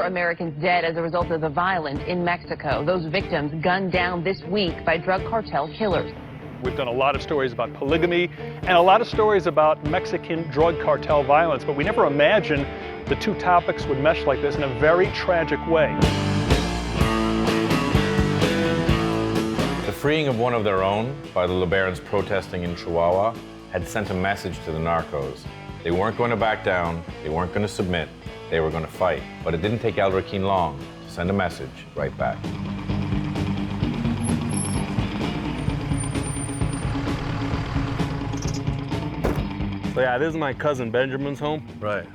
4 Americans dead as a result of the violence in Mexico. Those victims gunned down this week by drug cartel killers. We've done a lot of stories about polygamy and a lot of stories about Mexican drug cartel violence, but we never imagined the two topics would mesh like this in a very tragic way. The freeing of one of their own by the LeBarons protesting in Chihuahua had sent a message to the narcos. They weren't going to back down, they weren't going to submit, they were going to fight. But it didn't take El Rikin long to send a message right back. So yeah, this is my cousin Benjamin's home. Right.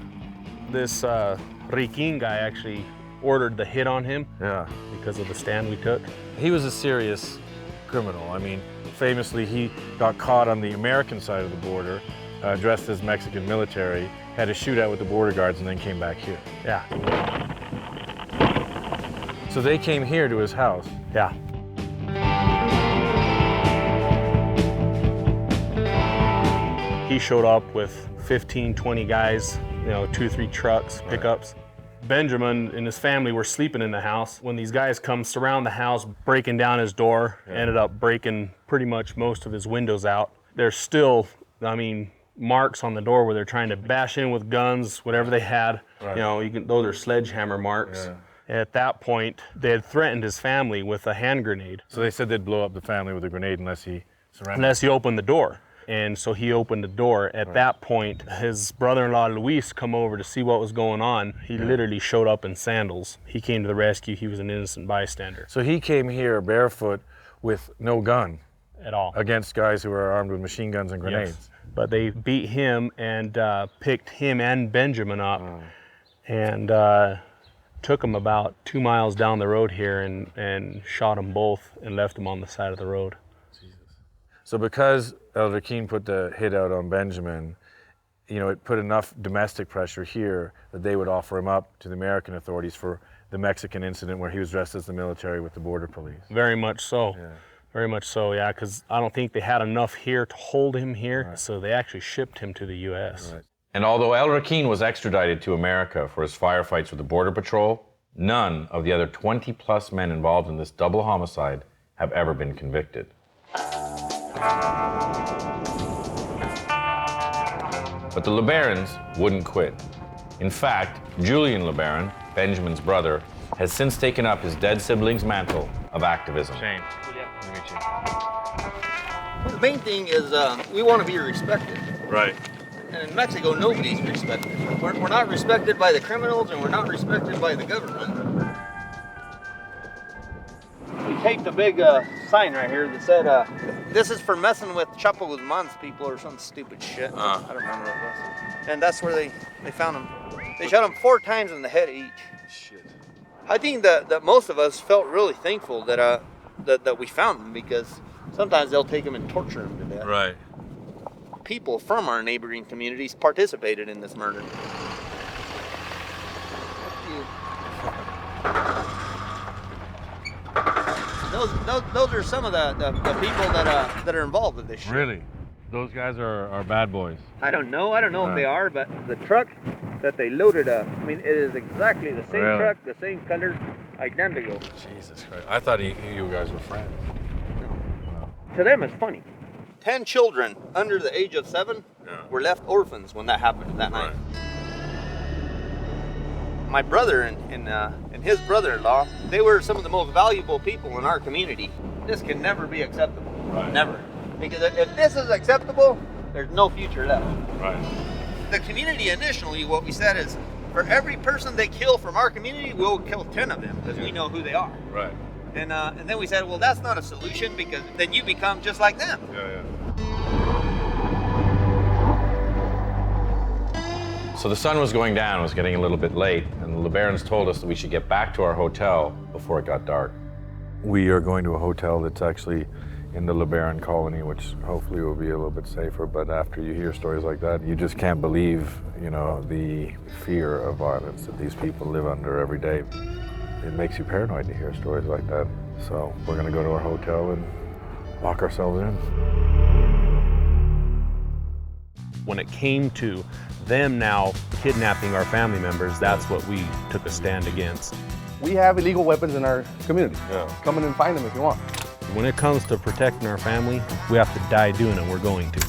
This Rikin guy actually ordered the hit on him. Yeah. Because of the stand we took. He was a serious criminal. I mean, famously, he got caught on the American side of the border, dressed as Mexican military, had a shootout with the border guards, and then came back here. Yeah. So they came here to his house. Yeah. He showed up with 15, 20 guys, 2, 3 trucks, pickups. Benjamin and his family were sleeping in the house when these guys come surround the house, breaking down his door, ended up breaking pretty much most of his windows out. There's still, marks on the door where they're trying to bash in with guns, whatever they had. Right. Those are sledgehammer marks. Yeah. At that point, they had threatened his family with a hand grenade. So they said they'd blow up the family with a grenade unless he surrendered. Unless he opened the door. And so he opened the door. At that point, his brother-in-law, Luis, come over to see what was going on. He literally showed up in sandals. He came to the rescue. He was an innocent bystander. So he came here barefoot with no gun. At all. Against guys who were armed with machine guns and grenades. Yes. But they beat him and picked him and Benjamin up and took them about 2 miles down the road here and shot them both and left them on the side of the road. So because El Rikin put the hit out on Benjamin, it put enough domestic pressure here that they would offer him up to the American authorities for the Mexican incident where he was dressed as the military with the border police. Very much so. Yeah. Very much so, yeah, because I don't think they had enough here to hold him here, so they actually shipped him to the U.S. Right. And although El Rikin was extradited to America for his firefights with the Border Patrol, none of the other 20-plus men involved in this double homicide have ever been convicted. But the LeBarons wouldn't quit. In fact, Julian LeBaron, Benjamin's brother, has since taken up his dead sibling's mantle of activism. Shane, to meet you. The main thing is we want to be respected. Right. And in Mexico, nobody's respected. We're not respected by the criminals, and we're not respected by the government. We taped a big sign right here that said, this is for messing with Chapo Guzman's people or some stupid shit. I don't remember what it was. And that's where they found him. They shot him 4 times in the head each. Shit. I think that most of us felt really thankful that we found them, because sometimes they'll take them and torture them to death. Right. People from our neighboring communities participated in this murder. Those are some of the people that are involved with this shit. Really? Those guys are bad boys. I don't know if they are, but the truck that they loaded up, it is exactly the same truck, the same color, identical. Jesus Christ. I thought you guys were friends. No. Wow. To them, it's funny. 10 children under the age of 7 were left orphans when that happened that night. My brother and his brother-in-law, they were some of the most valuable people in our community. This can never be acceptable. Right. Never. Because if this is acceptable, there's no future left. Right. The community initially, what we said is, for every person they kill from our community, we'll kill 10 of them because we know who they are. Right. And then we said, well, that's not a solution, because then you become just like them. Yeah. So the sun was going down, it was getting a little bit late, and the LeBarons told us that we should get back to our hotel before it got dark. We are going to a hotel that's actually in the LeBaron colony, which hopefully will be a little bit safer, but after you hear stories like that, you just can't believe, the fear of violence that these people live under every day. It makes you paranoid to hear stories like that. So we're gonna go to our hotel and lock ourselves in. When it came to them now kidnapping our family members, that's what we took a stand against. We have illegal weapons in our community. Come in and find them if you want. When it comes to protecting our family, we have to die doing it. We're going to.